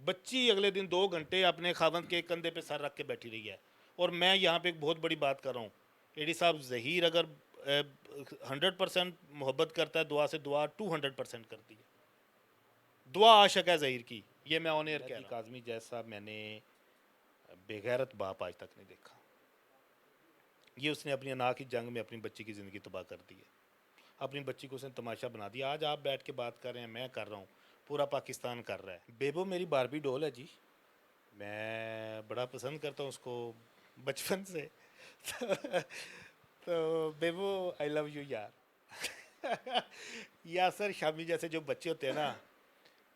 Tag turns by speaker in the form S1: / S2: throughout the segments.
S1: बच्ची अगले दिन 2 घंटे अपने खावंद के कंधे पे सर रख के बैठी रही है। और मैं यहाँ पे एक बहुत बड़ी बात कर रहा हूँ, एडी साहब, ज़हीर अगर 100% मोहब्बत करता है, दुआ से दुआ 200% करती है। दुआ आशक है ज़हीर की, ये मैं ऑन एयर कह रहा हूँ। काज़मी जैसा मैंने बेगैरत बाप आज तक नहीं देखा। ये उसने अपनी अना की जंग में अपनी बच्ची की ज़िंदगी तबाह कर दी है। अपनी बच्ची को उसने तमाशा बना दिया। आज आप बैठ के बात कर रहे हैं, मैं कर रहा हूँ, पूरा पाकिस्तान कर रहा है। बेबो मेरी बारबी डॉल है जी, मैं बड़ा पसंद करता हूँ उसको बचपन से। तो बेबो, आई लव यू यार। यासर शामी जैसे जो बच्चे होते हैं ना,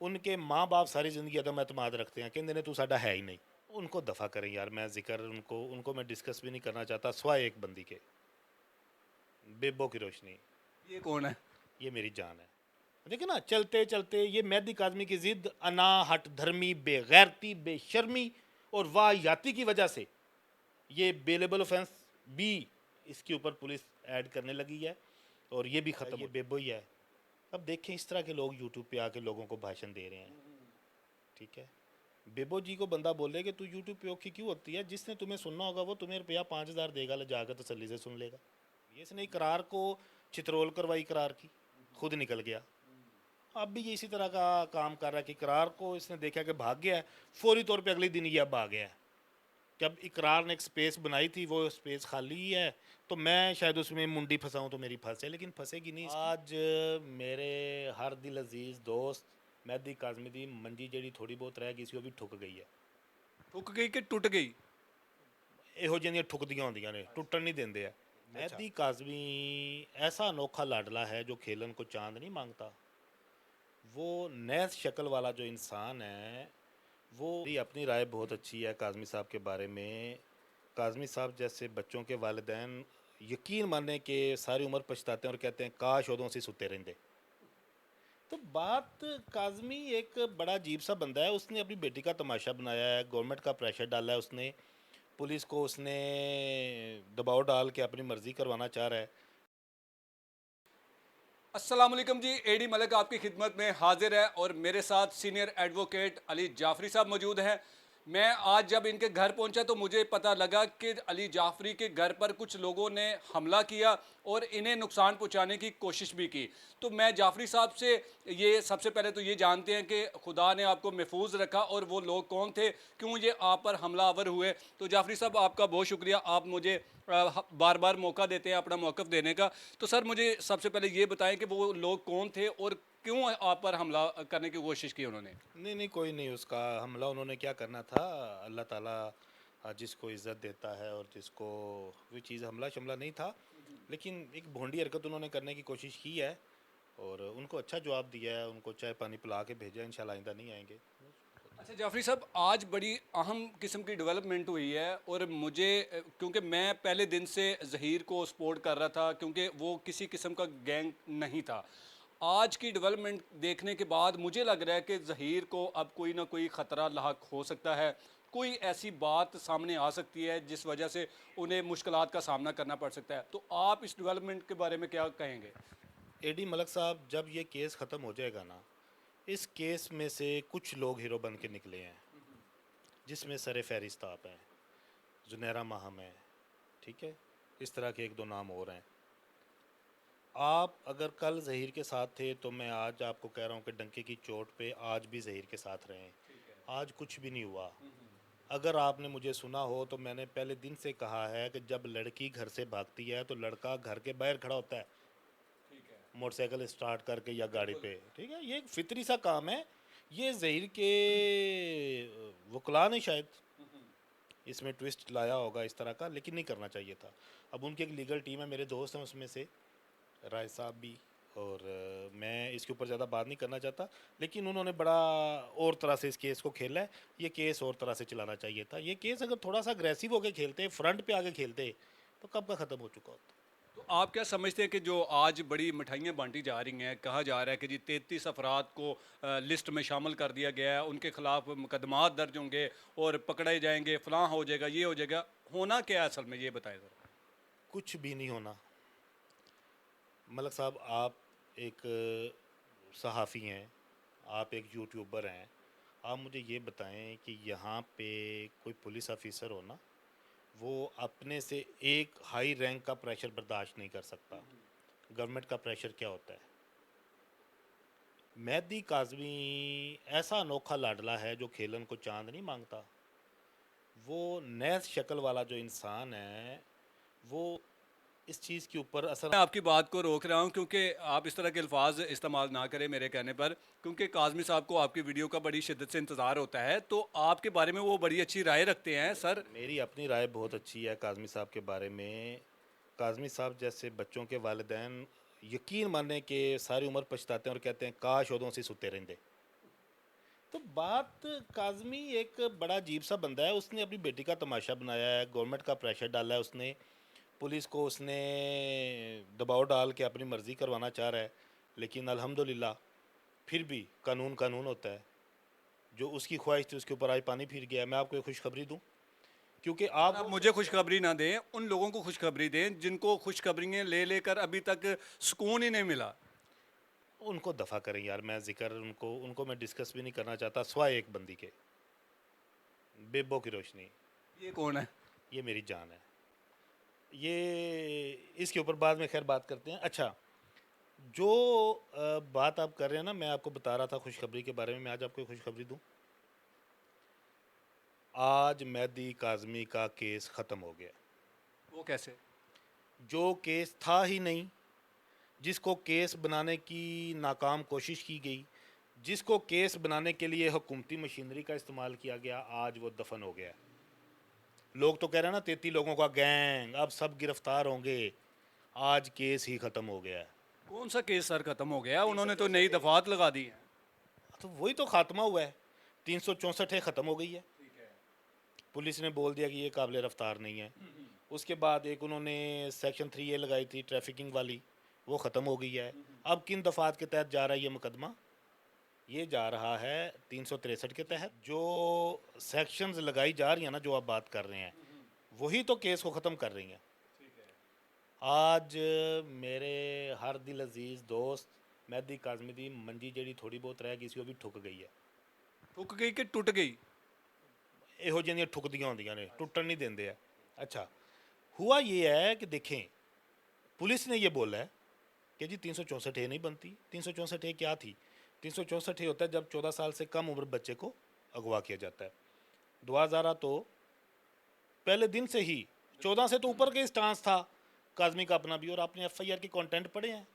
S1: उनके माँ बाप सारी ज़िंदगी अदम एतमाद रखते हैं, कहते ने तू साडा है ही नहीं। उनको दफ़ा करें यार, मैं जिक्र उनको उनको मैं डिस्कस भी नहीं करना चाहता, सिवाय एक बंदी के, बेबो की रोशनी।
S2: ये कौन है?
S1: ये मेरी जान है। देखिए ना, चलते चलते ये मेहदी काज़मी की ज़िद, अना, हट धर्मी, बेगैरती, बेशर्मी और वाहियाती की वजह से ये बेलेबल ऑफेंस भी इसके ऊपर पुलिस ऐड करने लगी है, और ये भी ख़त्म, ये बेबो ही है। अब देखें, इस तरह के लोग यूट्यूब पे आके लोगों को भाषण दे रहे हैं, ठीक है। बेबो जी को बंदा बोले कि तू यूट्यूब पे औखी क्यों होती है, जिसने तुम्हें सुनना होगा वो तुम्हें रुपया 5,000 देगा, ले जाकर तसल्ली से सुन लेगा। ये इसने इकरार को चित्रोल करवाई, इकरार की, खुद निकल गया। अब भी ये इसी तरह का काम कर रहा है कि इकरार को इसने देखा कि भाग गया है, फौरी तौर पे अगले दिन ये अब आ गया है। जब इकरार ने एक स्पेस बनाई थी, वो स्पेस खाली ही है, तो मैं शायद उसमें मुंडी फंसाऊँ तो मेरी फंसे, लेकिन फंसेगी नहीं। आज मेरे हर दिल अजीज़ दोस्त मेहदी काज़मी दी मंजी जी थोड़ी बहुत रह गई सी, वो भी ठुक गई है।
S2: ठुक गई कि टूट गई?
S1: ਇਹੋ ਜਿਹੀਆਂ ਠੁਕਦੀਆਂ ਹੁੰਦੀਆਂ ਨੇ, ਟੁੱਟਣ नहीं देंदे है। मेहदी काज़मी ऐसा अनोखा लाडला है जो खेलन को चांद नहीं मांगता। वो नैस शक्ल वाला जो इंसान है, वो मेरी अपनी राय बहुत अच्छी है काज़मी साहब के बारे में। काज़मी साहब जैसे बच्चों के वालिदैन यकीन माने कि सारी उम्र पछताते हैं और कहते हैं काश उदों से सुते रहंदे। तो बात, काज़मी एक बड़ा अजीब सा बंदा है। उसने अपनी बेटी का तमाशा बनाया है, गवर्नमेंट का प्रेशर डाला है उसने, पुलिस को उसने दबाव डाल के अपनी मर्ज़ी करवाना चाह रहा है।
S2: अस्सलाम वालेकुम जी, एडी मलिक आपकी खिदमत में हाजिर है और मेरे साथ सीनियर एडवोकेट अली जाफरी साहब मौजूद हैं। मैं आज जब इनके घर पहुंचा तो मुझे पता लगा कि अली जाफरी के घर पर कुछ लोगों ने हमला किया और इन्हें नुकसान पहुंचाने की कोशिश भी की। तो मैं जाफरी साहब से ये सबसे पहले तो ये जानते हैं कि खुदा ने आपको महफूज रखा और वो लोग कौन थे, क्यों ये आप पर हमलावर हुए। तो जाफरी साहब, आपका बहुत शुक्रिया, आप मुझे बार बार मौका देते हैं अपना मौक़िफ़ देने का। तो सर, मुझे सबसे पहले ये बताएं कि वो लोग कौन थे और क्यों आप पर हमला करने की कोशिश की उन्होंने?
S1: नहीं नहीं, कोई नहीं, उसका हमला उन्होंने क्या करना था। अल्लाह ताला जिसको इज़्ज़त देता है और जिसको वो चीज़, हमला शमला नहीं था, लेकिन एक भोंडी हरकत उन्होंने करने की कोशिश की है, और उनको अच्छा जवाब दिया है, उनको चाय पानी पिला के भेजा है, इंशाल्लाह आइंदा नहीं आएंगे।
S2: अच्छा जाफरी साहब, आज बड़ी अहम किस्म की डेवलपमेंट हुई है और मुझे क्योंकि मैं पहले दिन से ज़हीर को सपोर्ट कर रहा था क्योंकि वो किसी किस्म का गैंग नहीं था। आज की डेवलपमेंट देखने के बाद मुझे लग रहा है कि ज़हीर को अब कोई ना कोई ख़तरा लाहक हो सकता है। कोई ऐसी बात सामने आ सकती है जिस वजह से उन्हें मुश्किलात का सामना करना पड़ सकता है। तो आप इस डेवलपमेंट के बारे में क्या कहेंगे?
S1: एडी मलक साहब, जब ये केस ख़त्म हो जाएगा ना, इस केस में से कुछ लोग हीरो बन के निकले हैं, जिसमें सर फहरिस्त आप हैं, जुनैरा माहम है, ठीक है, इस तरह के एक दो नाम और हैं। आप अगर कल ज़हीर के साथ थे तो मैं आज आपको कह रहा हूँ कि डंके की चोट पे आज भी ज़हीर के साथ रहें। आज कुछ भी नहीं हुआ। अगर आपने मुझे सुना हो तो मैंने पहले दिन से कहा है कि जब लड़की घर से भागती है तो लड़का घर के बाहर खड़ा होता है,
S2: ठीक है।
S1: मोटरसाइकिल स्टार्ट करके या गाड़ी
S2: बिल्कुल।
S1: पे, ठीक है। ये एक फितरी सा काम है। ये ज़हीर के वकला ने शायद इसमें ट्विस्ट लाया होगा इस तरह का, लेकिन नहीं करना चाहिए था। अब उनकी एक लीगल टीम है, मेरे दोस्त हैं उसमें से, राय साहब भी, और मैं इसके ऊपर ज़्यादा बात नहीं करना चाहता, लेकिन उन्होंने बड़ा और तरह से इस केस को खेला है। ये केस और तरह से चलाना चाहिए था। ये केस अगर थोड़ा सा अग्रेसिव होकर खेलते, फ्रंट पे आके खेलते, तो कब का ख़त्म हो चुका होता।
S2: तो आप क्या समझते हैं कि जो आज बड़ी मिठाइयाँ बांटी जा रही हैं, कहा जा रहा है कि जी 33 अफराद को लिस्ट में शामिल कर दिया गया है, उनके खिलाफ मुकदमात दर्ज होंगे और पकड़े जाएंगे, फलां हो जाएगा, ये हो जाएगा, होना क्या है असल में, ये बताएं ज़रा।
S1: कुछ भी नहीं होना। मलक साहब, आप एक सहाफ़ी हैं, आप एक यूट्यूबर हैं, आप मुझे ये बताएं कि यहाँ पे कोई पुलिस ऑफिसर हो ना, वो अपने से एक हाई रैंक का प्रेशर बर्दाश्त नहीं कर सकता। गवर्नमेंट का प्रेशर क्या होता है? मेहदी काज़मी ऐसा अनोखा लाडला है जो खेलन को चांद नहीं मांगता। वो नैस शक्ल वाला जो इंसान है, वो इस चीज़ के ऊपर असर।
S2: मैं आपकी बात को रोक रहा हूं क्योंकि आप इस तरह के अल्फाज इस्तेमाल ना करें मेरे कहने पर, क्योंकि काज़मी साहब को आपकी वीडियो का बड़ी शिद्दत से इंतज़ार होता है, तो आपके बारे में वो बड़ी अच्छी राय रखते हैं सर।
S1: मेरी अपनी राय बहुत अच्छी है काज़मी साहब के बारे में। काज़मी साहब जैसे बच्चों के वालिदैन यकीन माने कि सारी उम्र पछताते हैं और कहते हैं काश उदों से सुते रहंदे। तो बात, काज़मी एक बड़ा अजीब सा बंदा है। उसने अपनी बेटी का तमाशा बनाया है, गवर्नमेंट का प्रेशर डाला है उसने, पुलिस को उसने दबाव डाल के अपनी मर्ज़ी करवाना चाह रहा है। लेकिन अल्हम्दुलिल्लाह फिर भी कानून कानून होता है। जो उसकी ख्वाहिश थी उसके ऊपर आज पानी फिर गया है। मैं आपको एक खुशखबरी दूं, क्योंकि
S2: आप
S1: आप
S2: मुझे खुशखबरी ना दें, उन लोगों को खुशखबरी दें जिनको खुशखबरियाँ ले लेकर अभी तक सुकून ही नहीं मिला।
S1: उनको दफ़ा करें यार। मैं ज़िक्र उनको उनको मैं डिस्कस भी नहीं करना चाहता, सिवाय एक बंदी के, बेबो की रोशनी।
S2: ये कौन है?
S1: ये मेरी जान है। ये इसके ऊपर बाद में खैर बात करते हैं। अच्छा, जो बात आप कर रहे हैं ना, मैं आपको बता रहा था खुशखबरी के बारे में। मैं आज आपको एक खुशखबरी दूं। आज मेहदी काज़मी का केस ख़त्म हो गया।
S2: वो कैसे?
S1: जो केस था ही नहीं, जिसको केस बनाने की नाकाम कोशिश की गई, जिसको केस बनाने के लिए हुकूमती मशीनरी का इस्तेमाल किया गया, आज वो दफन हो गया। लोग तो कह रहे हैं ना 33 लोगों का गैंग, अब सब गिरफ्तार होंगे। आज केस ही ख़त्म हो गया है।
S2: कौन सा केस सर खत्म हो गया? उन्होंने तो नई दफात लगा दी है।
S1: तो वही तो खात्मा हुआ है। 364 ख़त्म हो गई है। पुलिस ने बोल दिया कि ये काबिल रफ्तार नहीं है। उसके बाद एक उन्होंने सेक्शन 3A लगाई थी ट्रैफिकिंग वाली, वो ख़त्म हो गई है। अब किन दफ़ात के तहत जा रहा है ये मुकदमा? ये जा रहा है 363 के तहत। जो सेक्शंस लगाई जा रही हैं ना, जो आप बात कर रहे हैं, वही तो केस को ख़त्म कर रही हैं। आज मेरे हर दिल अजीज़ दोस्त मेहदी काज़मी दी मंजी ਜਿਹੜੀ थोड़ी बहुत रह गई सी, वो भी ठुक गई है।
S2: ठुक गई कि टूट गई?
S1: ਇਹੋ ਜਿਹੀਆਂ ਠੁਕਦੀਆਂ ਹੁੰਦੀਆਂ ਨੇ, टुटन नहीं देंगे। अच्छा, हुआ ये है कि देखें, पुलिस ने ये बोला है कि जी 364 नहीं बनती। 364 क्या थी? 364 होता है जब 14 साल से कम उम्र बच्चे को अगवा किया जाता है। दुआ ज़ारा तो पहले दिन से ही 14 से तो ऊपर के स्टांस था काज़मी का अपना भी। और आपने FIR के कंटेंट पढ़े हैं?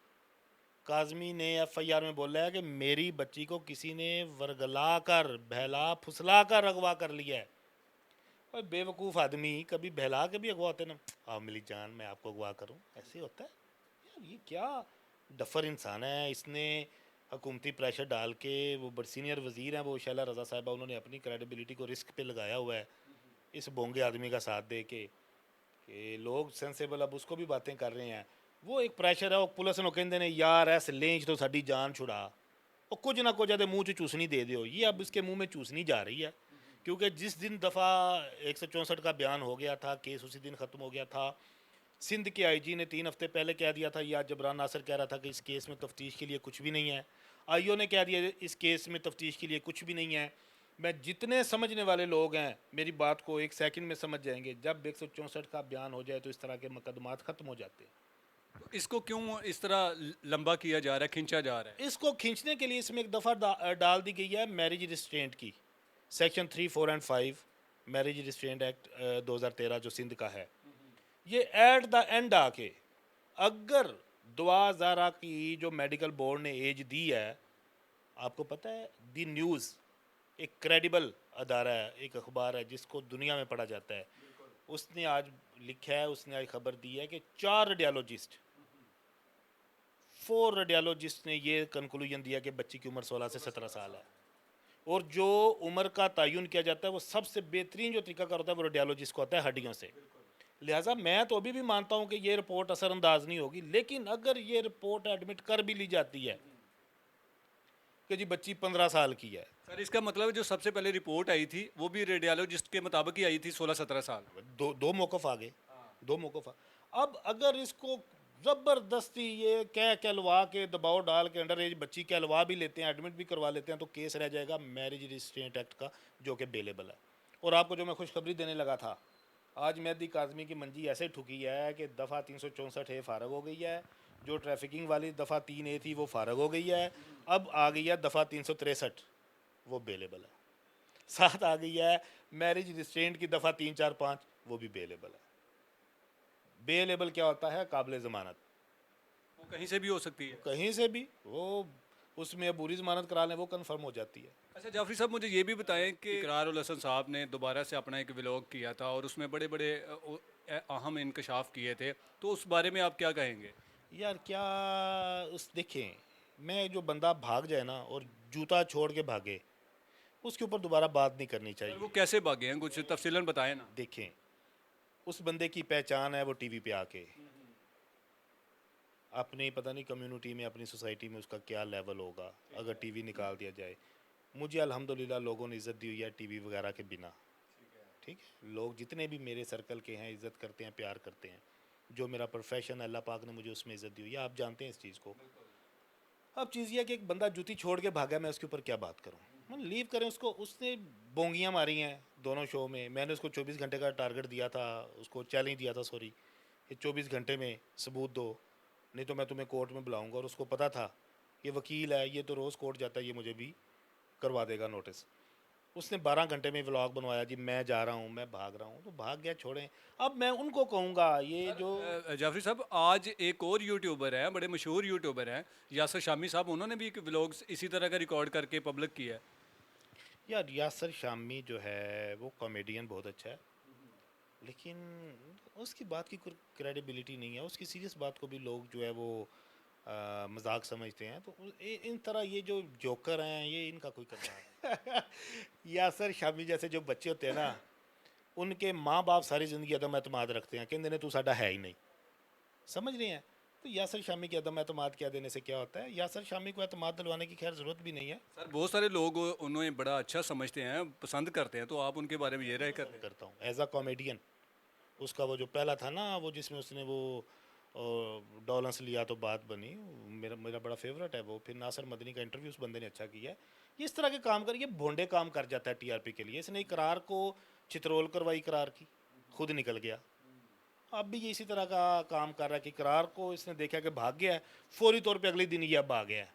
S1: काज़मी ने FIR में बोला है कि मेरी बच्ची को किसी ने वर्गला कर, बहला फुसला कर अगवा कर लिया है। और बेवकूफ़ आदमी कभी बहला के भी अगवा होते ना, हाँ मिली जान मैं आपको अगवा करूँ, ऐसे होता है यार? ये क्या डफर इंसान है। इसने हुकूमती प्रेशर डाल के, वो बड़े सीनियर वज़ीर हैं वो शैला रज़ा साहिबा, उन्होंने अपनी क्रेडिबिलिटी को रिस्क पे लगाया हुआ है इस बोंगे आदमी का साथ दे के, कि लोग सेंसेबल अब उसको भी बातें कर रहे हैं। वो एक प्रेशर है। वो पुलिस ਨੂੰ ਕਹਿੰਦੇ ਨੇ यार ऐस लेंच तो साड़ी जान छुड़ा, और कुछ ना कुछ आदे मुँह च चूसनी दे दो। ये अब इसके मुँह में चूसनी जा रही है, क्योंकि जिस दिन दफ़ा 164 का बयान हो गया था, केस उसी दिन ख़त्म हो गया था। सिंध के IG ने 3 हफ्ते पहले कह दिया था, या जबरान नासिर कह रहा था कि इस केस में तफ्तीश के लिए कुछ भी नहीं है। IO ने कह दिया इस केस में तफ्तीश के लिए कुछ भी नहीं है। मैं जितने समझने वाले लोग हैं मेरी बात को एक सेकंड में समझ जाएंगे, जब 164 का बयान हो जाए तो इस तरह के मुकदमात ख़त्म हो जाते हैं।
S2: तो इसको क्यों इस तरह लंबा किया जा रहा है, खींचा जा रहा है?
S1: इसको खींचने के लिए इसमें एक दफ़ा डाल दी गई है मैरिज रिस्ट्रेंट की, section 3, 4 and 5 marriage restraint act 2013 जो सिंध का है। ये एट द एंड आके, अगर दुआ ज़ारा की जो मेडिकल बोर्ड ने एज दी है, आपको पता है दी न्यूज़ एक क्रेडिबल अदारा है, एक अखबार है जिसको दुनिया में पढ़ा जाता है, उसने आज लिखा है, उसने आज खबर दी है कि 4 रेडियोलॉजिस्ट ने ये कंक्लूजन दिया कि बच्ची की उम्र 16 से 17 साल है। और जो उम्र का तयन किया जाता है वो सबसे बेहतरीन जो तरीका होता है वो रेडियोलॉजिस्ट को होता है हड्डियों से। लिहाजा मैं तो अभी भी मानता हूँ कि ये रिपोर्ट असरअंदाज नहीं होगी, लेकिन अगर ये रिपोर्ट एडमिट कर भी ली जाती है कि जी बच्ची 15 साल की है,
S2: सर इसका मतलब है जो सबसे पहले रिपोर्ट आई थी वो भी रेडियोलॉजिस्ट के मुताबिक ही आई थी, 16-17 साल।
S1: दो मौक़िफ़ आ गए, दो मौक़िफ़ अब अगर इसको ज़बरदस्ती ये कहलवा के दबाव डाल के अंडर एज बच्ची कहलवा भी लेते हैं, एडमिट भी करवा लेते हैं, तो केस रह जाएगा मैरिज रजिस्ट्रेंट एक्ट का, जो कि बेलेबल है। और आपको जो मैं खुशखबरी देने लगा था, आज मेहदी काज़मी की मंजी ऐसे ठुकी है कि दफ़ा 364 फारग हो गई है। जो ट्रैफिकिंग वाली दफ़ा 3A थी वो फारग हो गई है। अब आ गई है दफ़ा 363, वो बेलेबल है। साथ आ गई है मैरिज रजिस्ट्रेंट की दफ़ा 3, 4, 5, वो भी बेलेबल है। बेलेबल क्या होता है? काबिल ज़मानत,
S2: वो कहीं से भी हो सकती है।
S1: कहीं से भी वो उसमें अबूरी ज़मानत करा लें वो कंफर्म हो जाती है।
S2: अच्छा जाफरी साहब, मुझे ये भी बताएं कि इकरार उल हसन साहब ने दोबारा से अपना एक व्लॉग किया था और उसमें बड़े बड़े अहम इंकशाफ किए थे, तो उस बारे में आप क्या कहेंगे?
S1: यार क्या उस देखें, मैं जो बंदा भाग जाए ना और जूता छोड़ के भागे, उसके ऊपर दोबारा बात नहीं करनी
S2: सर वो
S1: चाहिए।
S2: कैसे भागे हैं, कुछ तफसीलन बताएं ना।
S1: देखें, उस बंदे की पहचान है वो टीवी पे आके, अपनी पता नहीं कम्युनिटी में, अपनी सोसाइटी में उसका क्या लेवल होगा अगर टीवी निकाल दिया जाए। मुझे अल्हम्दुलिल्लाह लोगों ने इज़्ज़त दी हुई है टीवी वगैरह के बिना। ठीक है, लोग जितने भी मेरे सर्कल के हैं इज़्ज़त करते हैं, प्यार करते हैं। जो मेरा प्रोफेशन है अल्लाह पाक ने मुझे उसमें इज़्ज़त दी हुई है, आप जानते हैं इस चीज़ को। अब चीज़ ये है कि एक बंदा जूती छोड़ के भागा, मैं उसके ऊपर क्या बात करूं? मैं लीव करें उसको, उसने बोंगियां मारी हैं दोनों शो में। मैंने उसको 24 घंटे का टारगेट दिया था, उसको चैलेंज दिया था, सॉरी, कि 24 घंटे में सबूत दो, नहीं तो मैं तुम्हें कोर्ट में बुलाऊंगा। और उसको पता था ये वकील है, ये तो रोज़ कोर्ट जाता है, ये मुझे भी करवा देगा नोटिस। उसने 12 घंटे में व्लॉग बनवाया जी, मैं जा रहा हूँ, मैं भाग रहा हूँ, तो भाग गया, छोड़ें। अब मैं उनको कहूँगा ये जो
S2: जाफरी साहब, आज एक और यूट्यूबर है, बड़े मशहूर यूट्यूबर हैं, यासर शामी साहब, उन्होंने भी एक व्लॉग्स इसी तरह का रिकॉर्ड करके पब्लिक किया है।
S1: यार यासर शामी जो है वो कॉमेडियन बहुत अच्छा है, लेकिन उसकी बात की कोई क्रेडिबिलिटी नहीं है। उसकी सीरियस बात को भी लोग जो है वो मजाक समझते हैं। तो इन तरह ये जो जोकर हैं ये इनका कोई करना है। यासर शामी जैसे जो बच्चे होते हैं ना, उनके माँ बाप सारी ज़िंदगी अदम एतमाद रखते हैं, कहते ने तू साडा है ही नहीं, समझ रहे हैं? तो यासर शामी के अदम एतमाद क्या देने से क्या होता है? यासर शामी को एतमाद दिलवाने की खैर ज़रूरत भी नहीं है।
S2: सर बहुत सारे लोग उन्हें बड़ा अच्छा समझते हैं, पसंद करते हैं, तो आप उनके बारे में ये राय कर रहे हैं?
S1: करता हूँ एज अ कॉमेडियन। उसका वो जो पहला था ना, वो जिसमें उसने वो डॉलर्स लिया तो बात बनी, मेरा मेरा बड़ा फेवरेट है वो। फिर नासिर मदनी का इंटरव्यू उस बंदे ने अच्छा किया है। ये इस तरह के काम कर, ये भोंडे काम कर जाता है टीआरपी के लिए। इसने इकरार को चित्रोल करवाई, इकरार की, खुद निकल गया। अब भी ये इसी तरह का काम कर रहा है कि इकरार को इसने देखा कि भाग गया है, फौरी तौर पे अगले दिन ये अब आ गया है।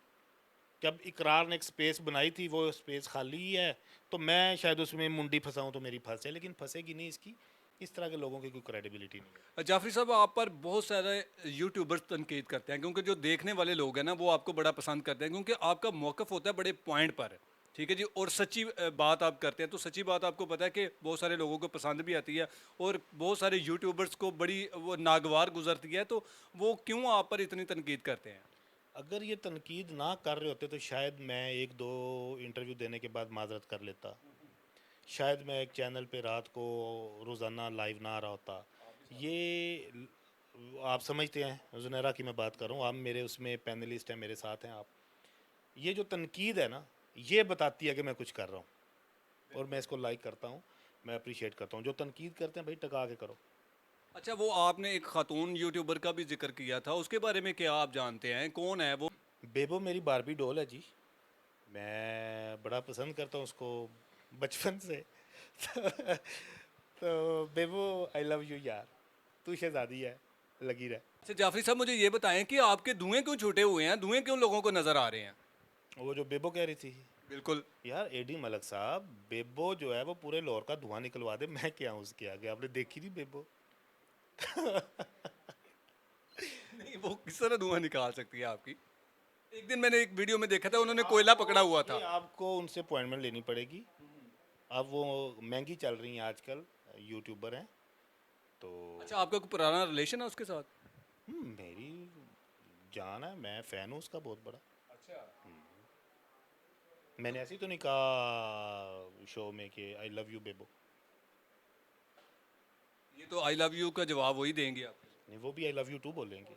S1: जब इकरार ने एक स्पेस बनाई थी वो स्पेस खाली ही है, तो मैं शायद उसमें मुंडी फंसाऊँ तो मेरी फंसे, लेकिन फंसेगी नहीं इसकी। इस तरह के लोगों की कोई क्रेडिबिलिटी नहीं है।
S2: जाफरी साहब, आप पर बहुत सारे यूट्यूबर्स तनकीद करते हैं, क्योंकि जो देखने वाले लोग हैं ना वो आपको बड़ा पसंद करते हैं, क्योंकि आपका मौक़िफ़ होता है बड़े पॉइंट पर। ठीक है जी, और सच्ची बात आप करते हैं, तो सच्ची बात आपको पता है कि बहुत सारे लोगों को पसंद भी आती है, और बहुत सारे यूट्यूबर्स को बड़ी वो नागवार गुजरती है, तो वो क्यों आप पर इतनी तनकीद करते हैं?
S1: अगर ये तनकीद ना कर रहे होते तो शायद मैं एक दो इंटरव्यू देने के बाद माजरत कर लेता। शायद मैं एक चैनल पे रात को रोज़ाना लाइव ना आ रहा होता। आप समझते हैं जुनैरा की मैं बात कर रहा हूँ, आप मेरे उसमें पैनलिस्ट हैं, मेरे साथ हैं आप। ये जो तनकीद है ना, ये बताती है कि मैं कुछ कर रहा हूँ, और मैं इसको लाइक करता हूँ, मैं अप्रिशिएट करता हूँ। जो तनकीद करते हैं भाई टका के करो।
S2: अच्छा, वो आपने एक खातून यूट्यूबर का भी जिक्र किया था, उसके बारे में क्या आप जानते हैं, कौन है वो?
S1: बेबो मेरी बारबी डॉल है जी, मैं बड़ा पसंद करता हूँ उसको बचपन से। तो बेबो आई लव यू यार, तू शहजादी है, लगी रह।
S2: अच्छा जाफरी साहब, मुझे ये बताएं कि आपके धुएं क्यों छूटे हुए हैं, धुएं क्यों लोगों को नजर आ रहे हैं?
S1: वो जो बेबो कह रही थी,
S2: बिल्कुल।
S1: यार एडी मलक साहब, बेबो जो है वो पूरे लाहौर का धुआं निकलवा दे, मैं क्या हूँ उसके आगे? आपने देखी थी बेबो?
S2: नहीं, वो किस तरह धुआं निकाल सकती है आपकी? एक दिन मैंने एक वीडियो में देखा था, उन्होंने कोयला पकड़ा हुआ था।
S1: ये आपको उनसे अपॉइंटमेंट लेनी पड़ेगी। अब वो महंगी चल रही हैं आजकल, यूट्यूबर हैं तो।
S2: अच्छा, आपका कोई पुराना रिलेशन है उसके साथ?
S1: मेरी जान है, मैं फ़ैन हूँ उसका बहुत बड़ा।
S2: अच्छा।
S1: मैंने ऐसे ही तो नहीं कहा शो में कि आई लव यू बेबो।
S2: ये तो आई लव यू का जवाब वही देंगे आप।
S1: नहीं, वो भी आई लव यू टू बोलेंगे।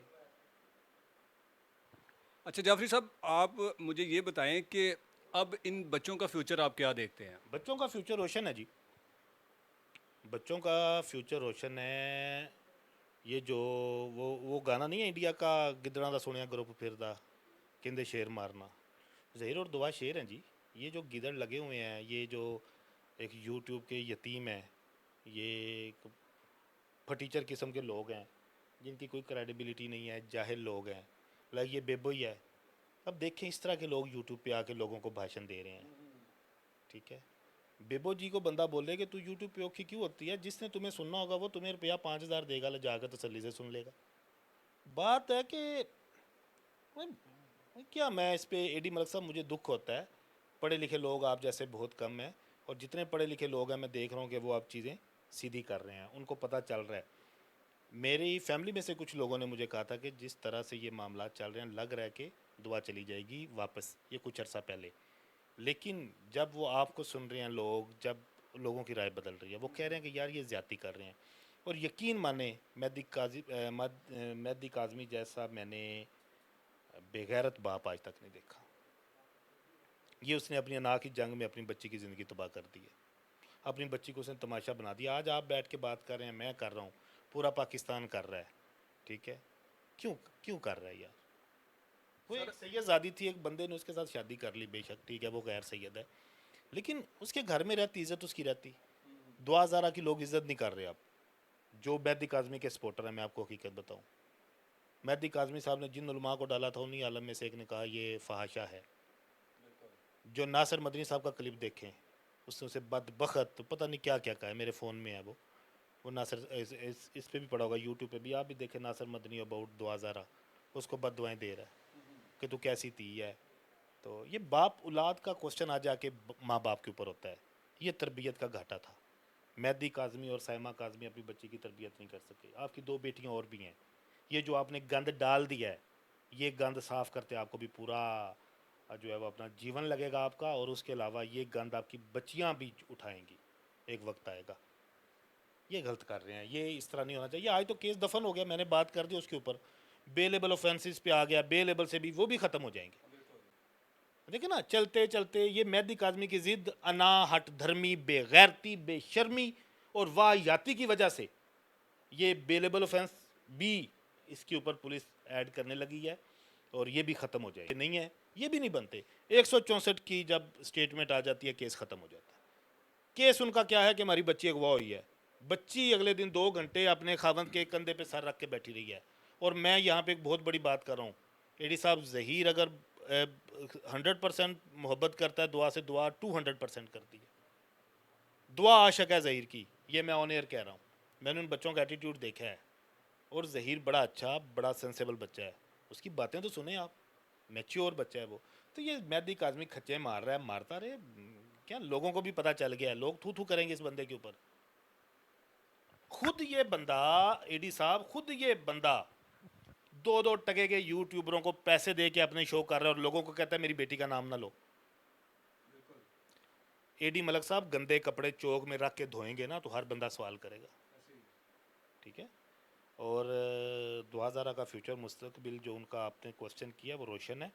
S2: अच्छा जाफरी साहब, आप मुझे ये बताएं कि अब इन बच्चों का फ्यूचर आप क्या देखते हैं?
S1: बच्चों का फ्यूचर रोशन है जी, बच्चों का फ्यूचर रोशन है। ये जो वो गाना नहीं है इंडिया का, गिदड़ा दा सुनिया ग्रुप फिरदा कहंदे शेर मारना। ज़हीर और दुआ शेर हैं जी। ये जो गिदड़ लगे हुए हैं, ये जो एक यूट्यूब के यतीम हैं, ये एक फटीचर किस्म के लोग हैं जिनकी कोई क्रेडिबिलिटी नहीं है, जाहिल लोग हैं, लाइक ये बेबो ही है। अब देखें इस तरह के लोग यूट्यूब पे आके लोगों को भाषण दे रहे हैं, ठीक है। बेबो जी को बंदा बोले कि तू यूट्यूब पे औखी क्यों होती है, जिसने तुम्हें सुनना होगा वो तुम्हें रुपया 5,000 देगा, ले जाकर तसल्ली से सुन लेगा। बात है कि क्या, मैं इस पे एडी मलिक साहब, मुझे दुख होता है, पढ़े लिखे लोग आप जैसे बहुत कम हैं, और जितने पढ़े लिखे लोग हैं मैं देख रहा हूँ कि वो अब चीज़ें सीधी कर रहे हैं, उनको पता चल रहा है। मेरी फैमिली में से कुछ लोगों ने मुझे कहा था कि जिस तरह से ये मामला चल रहे हैं लग रहा है कि दुआ चली जाएगी वापस, ये कुछ अर्सा पहले। लेकिन जब वो आपको सुन रहे हैं लोग, जब लोगों की राय बदल रही है, वो कह रहे हैं कि यार ये ज़्यादती कर रहे हैं। और यकीन माने मेहदी काज़मी जैसा मैंने बेगैरत बाप आज तक नहीं देखा। ये उसने अपनी अना की जंग में अपनी बच्ची की ज़िंदगी तबाह कर दी है, अपनी बच्ची को उसने तमाशा बना दिया। आज आप बैठ के बात कर रहे हैं, मैं कर रहा हूँ, पूरा पाकिस्तान कर रहा है, ठीक है। क्यों क्यों कर रहा है यार? वो एक सैयदजादी थी, एक बंदे ने उसके साथ शादी कर ली, बेशक ठीक है वो गैर सैयद है, लेकिन उसके घर में रहती, इज़्ज़त उसकी रहती। दुआ ज़ारा की लोग इज़्ज़त नहीं कर रहे अब, जो मेहदी काज़मी के सपोर्टर हैं। मैं आपको हकीकत बताऊँ, मेहदी काज़मी साहब ने जिन उलमा को डाला था उन्हीं आलम में से एक ने कहा ये फहाशा है। जो नासिर मदनी साहब का क्लिप देखें, उसने उसे बदबख्त तो पता नहीं क्या क्या कहा है, मेरे फ़ोन में है वो नासिर इस पे भी पड़ा होगा, यूट्यूब पे भी आप भी देखें, नासिर मदनी अबाउट दुआ ज़ारा, उसको बददुआएं दे रहा है कि तू कैसी थी है। तो ये बाप औलाद का क्वेश्चन आ जाके माँ बाप के ऊपर होता है। ये तरबियत का घाटा था। मेहदी काज़मी और साइमा काज़मी अपनी बच्ची की तरबियत नहीं कर सके। आपकी 2 बेटियां और भी हैं। ये जो आपने गंद डाल दिया है, ये गंद साफ़ करते आपको भी पूरा जो है वो अपना जीवन लगेगा आपका, और उसके अलावा ये गंद आपकी बच्चियां भी उठाएंगी, एक वक्त आएगा। ये गलत कर रहे हैं, ये इस तरह नहीं होना चाहिए। आज तो केस दफन हो गया, मैंने बात कर दी उसके ऊपर, बेलेबल ऑफेंसेस पे आ गया, बेलेबल से भी वो भी ख़त्म हो जाएंगे। देखिए ना, चलते चलते ये मेहदी काज़मी की ज़िद अना हट धर्मी बेगैरती बेशर्मी और वाहियाती की वजह से ये बेलेबल ऑफेंस भी इसके ऊपर पुलिस ऐड करने लगी है, और ये भी ख़त्म हो जाएगी। नहीं है, ये भी नहीं बनते। 164 की जब स्टेटमेंट आ जाती है, केस ख़त्म हो जाता है। केस उनका क्या है कि हमारी बच्ची अगवा हुई है, बच्ची अगले दिन 2 घंटे अपने खावंद के कंधे पे सर रख के बैठी रही है। और मैं यहाँ पे एक बहुत बड़ी बात कर रहा हूँ, एडी साहब, ज़हीर अगर 100% मोहब्बत करता है दुआ से, दुआ 200% करती है। दुआ आशक है ज़हीर की, ये मैं ऑन एयर कह रहा हूँ। मैंने उन बच्चों का एटीट्यूड देखा है, और ज़हीर बड़ा अच्छा, बड़ा सेंसेबल बच्चा है। उसकी बातें तो सुने आप, मैच्योर बच्चा है वो। तो ये मेहदी काज़मी खच्चे मार रहा है, मारता रहे, क्या लोगों को भी पता चल गया है, लोग थू थू करेंगे इस बंदे के ऊपर। खुद ये बंदा, एडी साहब, खुद ये बंदा 2-2 टके के यूट्यूबरों को पैसे दे के अपने शो कर रहा है, और लोगों को कहता है मेरी बेटी का नाम ना लो। एडी मलिक साहब, गंदे कपड़े चौक में रख के धोएंगे ना तो हर बंदा सवाल करेगा, ठीक है। और दुआ ज़ारा का फ्यूचर, मुस्तकबिल जो उनका आपने क्वेश्चन किया वो रोशन है।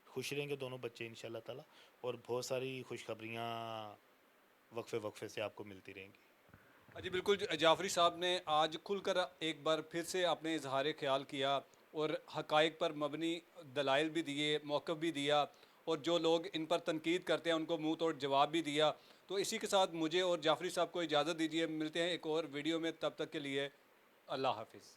S1: खुश रहेंगे दोनों बच्चे इंशाल्लाह ताला, और बहुत सारी खुशखबरियाँ वक्फे वक्फे से आपको मिलती रहेंगी।
S2: जी बिल्कुल, जाफरी साहब ने आज खुलकर एक बार फिर से अपने इजहार ख्याल किया और हकाइक पर मबनी दलाइल भी दिए, मौक़िफ़ भी दिया, और जो लोग इन पर तनकीद करते हैं उनको मुंह तोड़ जवाब भी दिया। तो इसी के साथ मुझे और जाफरी साहब को इजाज़त दीजिए, मिलते हैं एक और वीडियो में, तब तक के लिए अल्लाह हाफिज़।